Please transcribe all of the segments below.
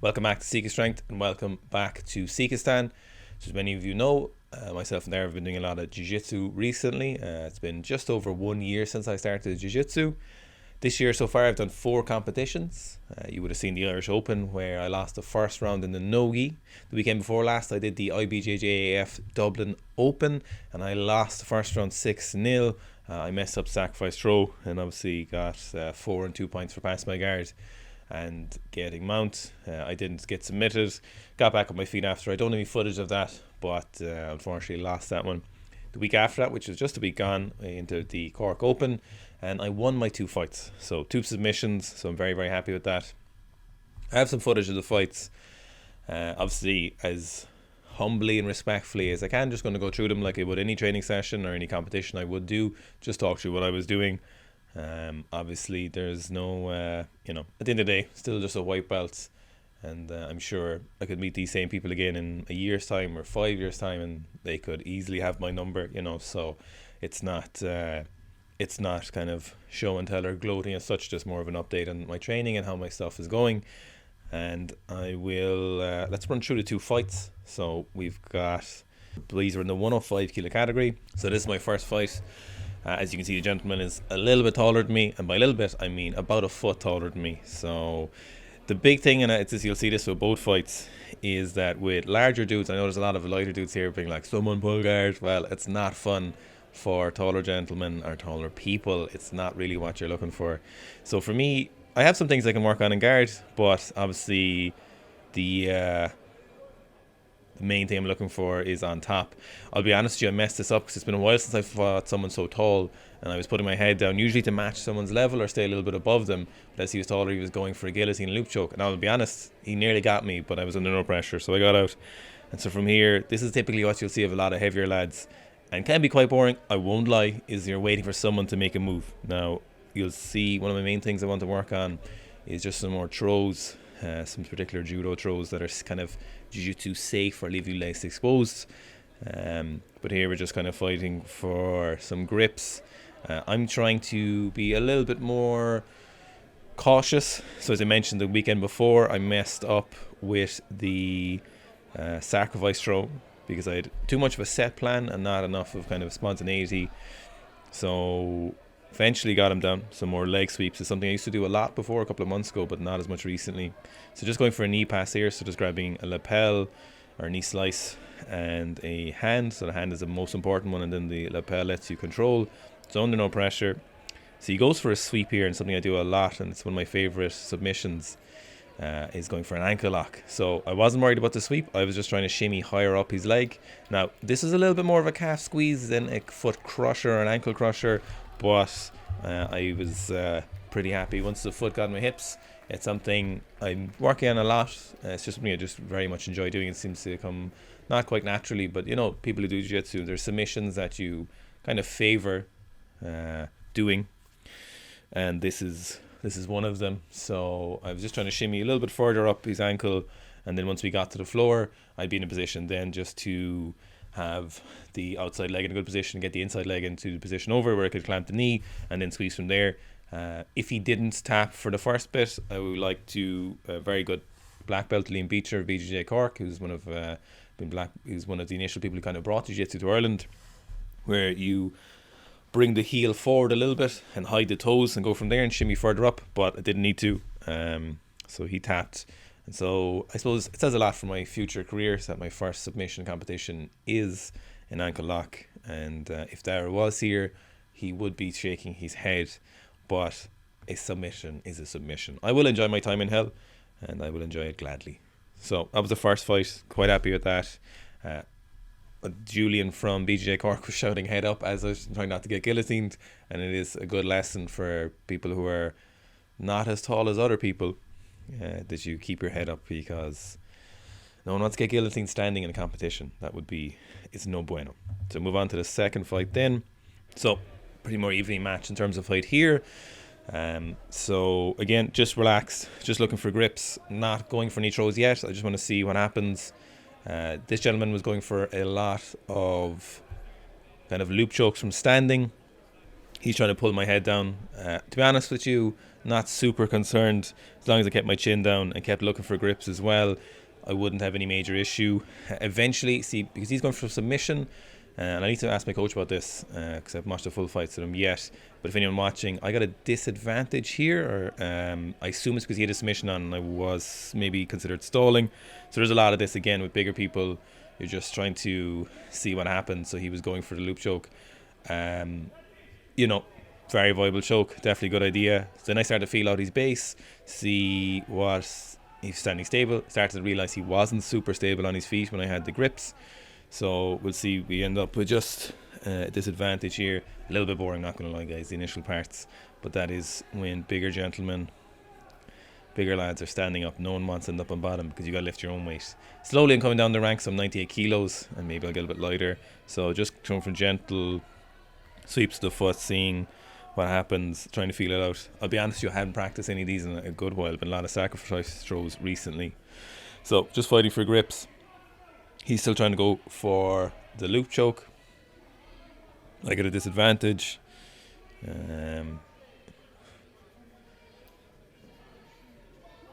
Welcome back to Seeker Strength and welcome back to Sikhistan. As many of you know, myself and there have been doing a lot of Jiu-Jitsu recently. It's been just over 1 year since I started Jiu-Jitsu. This year so far I've done 4 competitions. You would have seen the Irish Open where I lost the first round in the no-gi. The weekend before last I did the IBJJAF Dublin Open and I lost the first round 6-0. I messed up sacrifice throw and obviously got 4 and 2 points for pass my guard and getting mount. I didn't get submitted, got back on my feet after. I don't have any footage of that, but unfortunately lost that one. The week after that, which was just a week gone, I entered the Cork Open and I won my 2 fights. So 2 submissions, so I'm very, very happy with that. I have some footage of the fights, obviously as humbly and respectfully as I can, just going to go through them like I would any training session or any competition I would do, just talk through what I was doing. Obviously there's no at the end of the day, still just a white belt, and I'm sure I could meet these same people again in a year's time or 5 years time and they could easily have my number, so it's not kind of show and tell or gloating as such, just more of an update on my training and how my stuff is going. And I will let's run through the 2 fights. So we've got, these are in the 105 kilo category, so this is my first fight. As you can see, the gentleman is a little bit taller than me, and by a little bit I mean about a foot taller than me. So the big thing, and you'll see this with both fights, is that with larger dudes, I know there's a lot of lighter dudes here being like, someone pull guard. Well, it's not fun for taller gentlemen or taller people. It's not really what you're looking for. So for me, I have some things I can work on in guard, but obviously the main thing I'm looking for is on top. I'll be honest with you, I messed this up because it's been a while since I fought someone so tall, and I was putting my head down usually to match someone's level or stay a little bit above them, but as he was taller he was going for a guillotine loop choke, and I'll be honest, he nearly got me, but I was under no pressure, so I got out. And so from here, this is typically what you'll see of a lot of heavier lads, and can be quite boring, I won't lie, is you're waiting for someone to make a move. Now you'll see one of my main things I want to work on is just some more throws, some particular judo throws that are kind of jiu-jitsu safe or leave you less exposed. But here we're just kind of fighting for some grips. I'm trying to be a little bit more cautious. So as I mentioned the weekend before, I messed up with the sacrifice throw because I had too much of a set plan and not enough of kind of spontaneity. So eventually got him down. Some more leg sweeps is something I used to do a lot before, a couple of months ago, but not as much recently. So just going for a knee pass here, so just grabbing a lapel or a knee slice and a hand. So the hand is the most important one, and then the lapel lets you control. So under no pressure. So he goes for a sweep here, and something I do a lot, and it's one of my favorite submissions, is going for an ankle lock. So I wasn't worried about the sweep, I was just trying to shimmy higher up his leg. Now this is a little bit more of a calf squeeze than a foot crusher or an ankle crusher, but I was pretty happy once the foot got in my hips. It's something I'm working on a lot. It's just something I just very much enjoy doing. It seems to come not quite naturally, but people who do jiu-jitsu, there's submissions that you kind of favor doing, and this is one of them. So I was just trying to shimmy a little bit further up his ankle, and then once we got to the floor, I'd be in a position then just to have the outside leg in a good position, get the inside leg into the position over where I could clamp the knee and then squeeze from there. If he didn't tap for the first bit, I would like to very good black belt Liam Beecher of BJJ Cork, who's one of the initial people who kind of brought Jiu-Jitsu to Ireland, where you bring the heel forward a little bit and hide the toes and go from there and shimmy further up, but I didn't need to. So he tapped. And so I suppose it says a lot for my future career, so that my first submission competition is an ankle lock. And if Dara was here, he would be shaking his head. But a submission is a submission. I will enjoy my time in hell, and I will enjoy it gladly. So that was the first fight. Quite happy with that. Julian from BJJ Cork was shouting head up as I was trying not to get guillotined. And it is a good lesson for people who are not as tall as other people, that you keep your head up, because no one wants to get guillotined standing in a competition. It's no bueno. So move on to the second fight then. So pretty more evening match in terms of fight here. So again, just relaxed, just looking for grips, not going for any throws yet. I just want to see what happens. This gentleman was going for a lot of kind of loop chokes from standing. He's trying to pull my head down. To be honest with you, not super concerned. As long as I kept my chin down and kept looking for grips as well, I wouldn't have any major issue. Eventually, see, because he's going for submission, and I need to ask my coach about this because I haven't watched the full fights of him yet. But if anyone watching, I got a disadvantage here, or I assume it's because he had a submission on and I was maybe considered stalling. So there's a lot of this again with bigger people. You're just trying to see what happens. So he was going for the loop choke. You know, very viable choke, definitely a good idea. So then I started to feel out his base, see what he's standing stable. Started to realise he wasn't super stable on his feet when I had the grips. So we'll see, we end up with just a disadvantage here. A little bit boring, not going to lie guys, the initial parts. But that is when bigger gentlemen, bigger lads are standing up. No one wants to end up on bottom because you got to lift your own weight. Slowly I'm coming down the ranks. I'm 98 kilos and maybe I'll get a bit lighter. So just going from gentle sweeps to the foot, seeing what happens, trying to feel it out. I'll be honest with you, I haven't practiced any of these in a good while. Been a lot of sacrifice throws recently. So just fighting for grips. He's still trying to go for the loop choke. I get a disadvantage.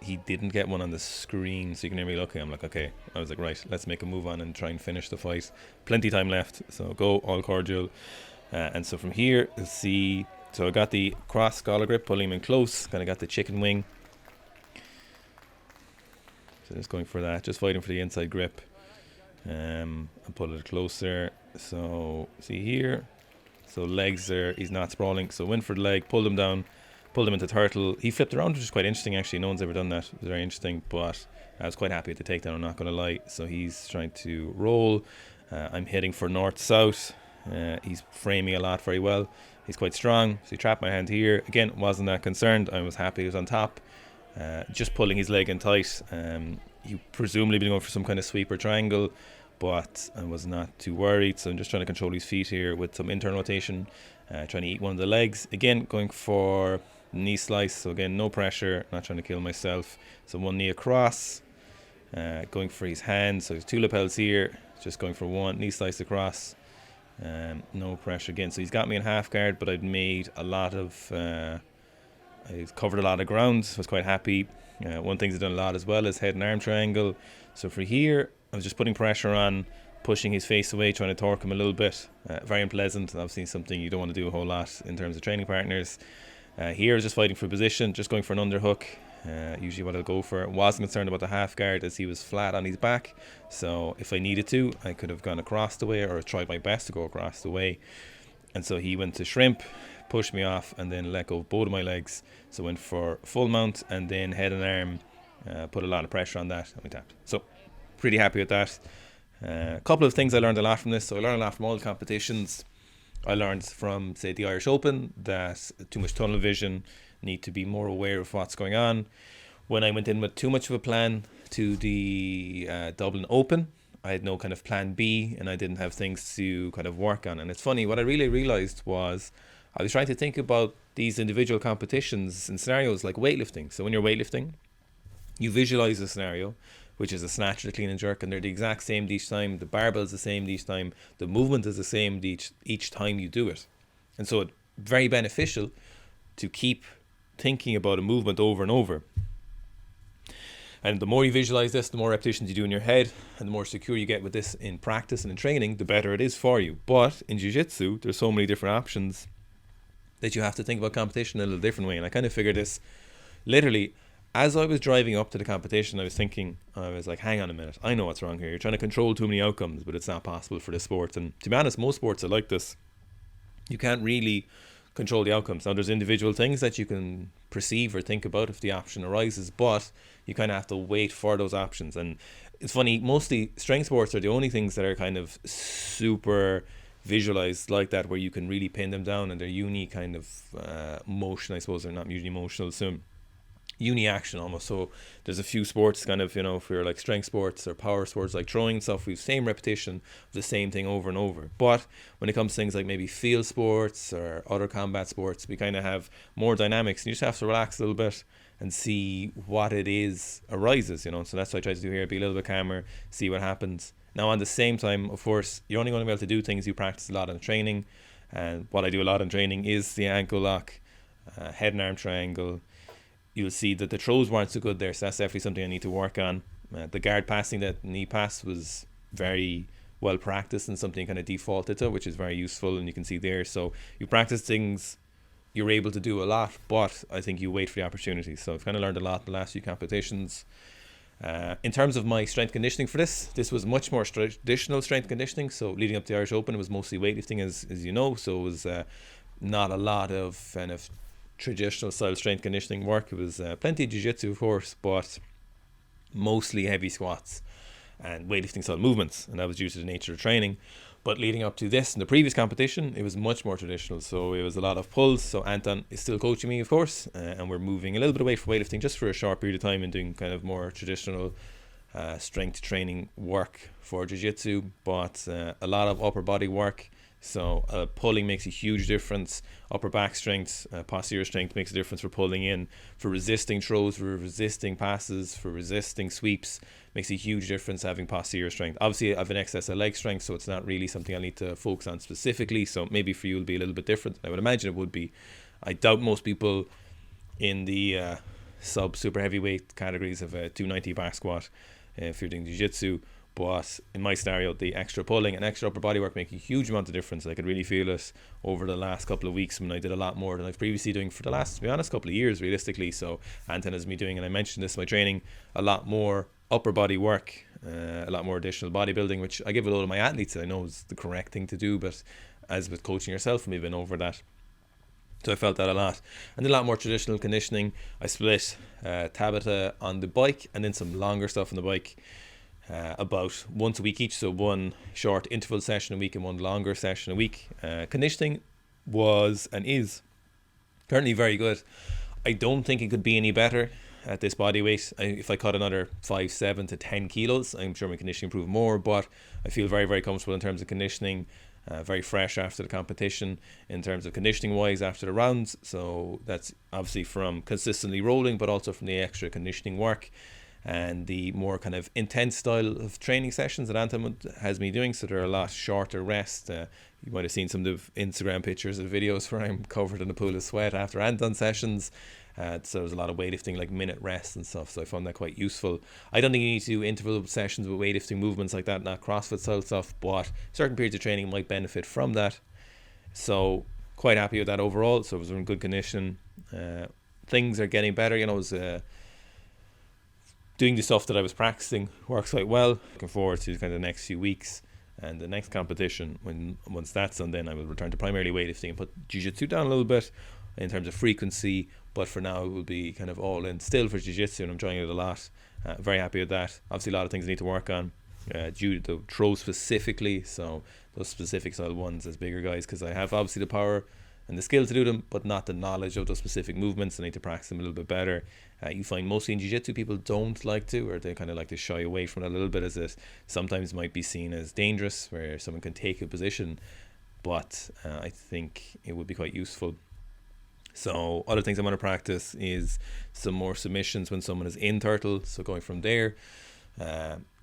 He didn't get one on the screen, so you can hear me looking. I'm like, okay. I was like, right, let's make a move on and try and finish the fight. Plenty time left, so go, all cordial. And so from here, let's see. So I got the cross collar grip, pulling him in close. Kind of got the chicken wing. So just going for that, just fighting for the inside grip. And pull it closer. So see here, so legs there, he's not sprawling, so went for the leg, pulled him down, pulled him into turtle. He flipped around, which is quite interesting actually. No one's ever done that. It was very interesting, but I was quite happy with the takedown, I'm not going to lie. So he's trying to roll. I'm hitting for north south. He's framing a lot very well. He's quite strong, so he trapped my hand here. Again, wasn't that concerned. I was happy he was on top. Just pulling his leg in tight. He presumably been going for some kind of sweep or triangle, but I was not too worried. So I'm just trying to control his feet here with some internal rotation, trying to eat one of the legs. Again, going for knee slice. So again, no pressure, not trying to kill myself. So one knee across, going for his hand. So there's two lapels here, just going for one knee slice across. No pressure again. So he's got me in half guard, but I've made a lot of I've covered a lot of ground, so I was quite happy. One thing I've done a lot as well is head and arm triangle. So for here, I was just putting pressure on, pushing his face away, trying to torque him a little bit. Very unpleasant, obviously something you don't want to do a whole lot in terms of training partners. Here I was just fighting for position, just going for an underhook. Usually what I'll go for. Wasn't concerned about the half guard as he was flat on his back. So if I needed to, I could have gone across the way or tried my best to go across the way. And so he went to shrimp, pushed me off, and then let go of both of my legs. So went for full mount and then head and arm, put a lot of pressure on that, and we tapped. So pretty happy with that. A couple of things I learned a lot from this. So I learned a lot from all the competitions. I learned from, say, the Irish Open that too much tunnel vision, need to be more aware of what's going on. When I went in with too much of a plan to the Dublin Open, I had no kind of plan B and I didn't have things to kind of work on. And it's funny, what I really realized was I was trying to think about these individual competitions and scenarios like weightlifting. So when you're weightlifting, you visualize a scenario, which is a snatch, a clean and jerk, and they're the exact same each time. The barbell is the same each time. The movement is the same each time you do it. And so it's very beneficial to keep thinking about a movement over and over. And the more you visualize this, the more repetitions you do in your head, and the more secure you get with this in practice and in training, the better it is for you. But in Jiu-Jitsu, there's so many different options that you have to think about competition in a little different way. And I kind of figured this literally as I was driving up to the competition. I was thinking, I was like, hang on a minute, I know what's wrong here. You're trying to control too many outcomes, but it's not possible for this sport. And to be honest, most sports are like this. You can't really control the outcomes. Now there's individual things that you can perceive or think about if the option arises, but you kind of have to wait for those options. And it's funny, mostly strength sports are the only things that are kind of super visualized like that, where you can really pin them down, and they're unique kind of motion, I suppose. They're not usually emotional, so uni action almost. So there's a few sports kind of, you know, if we're like strength sports or power sports like throwing and stuff, we've same repetition of the same thing over and over. But when it comes to things like maybe field sports or other combat sports, we kind of have more dynamics, and you just have to relax a little bit and see what it is arises, you know. So that's what I try to do here, be a little bit calmer, see what happens. Now on the same time, of course, you're only going to be able to do things you practice a lot in training, and what I do a lot in training is the ankle lock, head and arm triangle, you'll see that the throws weren't so good there, so that's definitely something I need to work on. The guard passing, that knee pass, was very well practiced and something kind of defaulted to, which is very useful, and you can see there. So you practice things you're able to do a lot, but I think you wait for the opportunity. So I've kind of learned a lot in the last few competitions. In terms of my strength conditioning for this was much more traditional strength conditioning. So leading up to the Irish Open, it was mostly weightlifting, as you know. So it was not a lot of kind of traditional style strength conditioning work. It was plenty of jiu-jitsu, of course, but mostly heavy squats and weightlifting style movements, and that was due to the nature of training. But leading up to this, in the previous competition, it was much more traditional. So it was a lot of pulls. So Anton is still coaching me, of course, and we're moving a little bit away from weightlifting just for a short period of time and doing kind of more traditional strength training work for jiu-jitsu, but a lot of upper body work. So pulling makes a huge difference. Upper back strength, posterior strength makes a difference for pulling in, for resisting throws, for resisting passes, for resisting sweeps. Makes a huge difference having posterior strength. Obviously, I have an excess of leg strength, so it's not really something I need to focus on specifically. So maybe for you it'll be a little bit different. I would imagine it would be. I doubt most people in the sub super heavyweight categories of a 290 back squat if you're doing jiu-jitsu. But in my scenario, the extra pulling and extra upper body work make a huge amount of difference. I could really feel it over the last couple of weeks when I did a lot more than I've previously doing for the last, to be honest, couple of years realistically. So Anton has me doing, and I mentioned this in my training, a lot more upper body work, a lot more additional bodybuilding, which I give a lot of my athletes that I know is the correct thing to do. But as with coaching yourself, we've been over that. So I felt that a lot. And a lot more traditional conditioning. I split Tabata on the bike and then some longer stuff on the bike. About once a week each, so one short interval session a week and one longer session a week. Conditioning was and is currently very good. I don't think it could be any better at this body weight. If I cut another 5, 7 to 10 kilos, I'm sure my conditioning improve more, but I feel very, very comfortable in terms of conditioning. Very fresh after the competition in terms of conditioning wise after the rounds. So that's obviously from consistently rolling, but also from the extra conditioning work and the more kind of intense style of training sessions that Anton has me doing. So they're a lot shorter rest. You might have seen some of the Instagram pictures and videos where I'm covered in a pool of sweat after Anton sessions. So there's a lot of weightlifting, like minute rest and stuff. So I found that quite useful. I don't think you need to do interval sessions with weightlifting movements like that, not CrossFit style stuff, but certain periods of training might benefit from that. So quite happy with that overall. So it was in good condition. Things are getting better. You know, I was doing the stuff that I was practicing works quite well. Looking forward to kind of the next few weeks and the next competition. Once that's done, then I will return to primarily weightlifting and put jiu-jitsu down a little bit in terms of frequency. But for now, it will be kind of all in still for jiu-jitsu, and I'm enjoying it a lot. Very happy with that. Obviously, a lot of things I need to work on due to the throw specifically. So those specific style ones as bigger guys, because I have obviously the power and the skill to do them, but not the knowledge of those specific movements. I need to practice them a little bit better. You find mostly in jiu-jitsu people don't like to, or they kind of like to shy away from it a little bit, as it sometimes might be seen as dangerous, where someone can take a position. But I think it would be quite useful. So other things I'm going to practice is some more submissions when someone is in turtle. So going from there,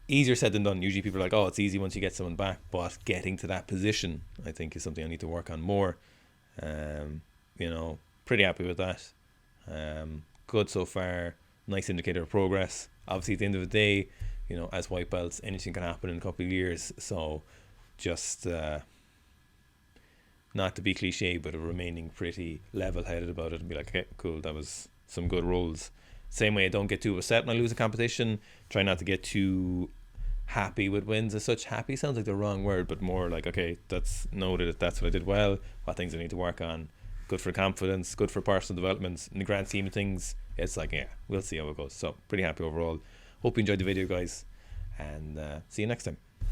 easier said than done. Usually people are like, oh, it's easy once you get someone back, but getting to that position, I think, is something I need to work on more. Pretty happy with that. Good so far. Nice indicator of progress. Obviously, at the end of the day, as white belts, anything can happen in a couple of years. So just not to be cliche, but remaining pretty level-headed about it and be like, okay, cool, that was some good rolls. Same way, I don't get too upset when I lose a competition. Try not to get too happy with wins as such. Happy sounds like the wrong word, but more like, okay, that's noted, that's what I did well, what things I need to work on. Good for confidence, good for personal development. In the grand scheme of things, it's like, yeah, we'll see how it goes. So pretty happy overall. Hope you enjoyed the video, guys, and see you next time.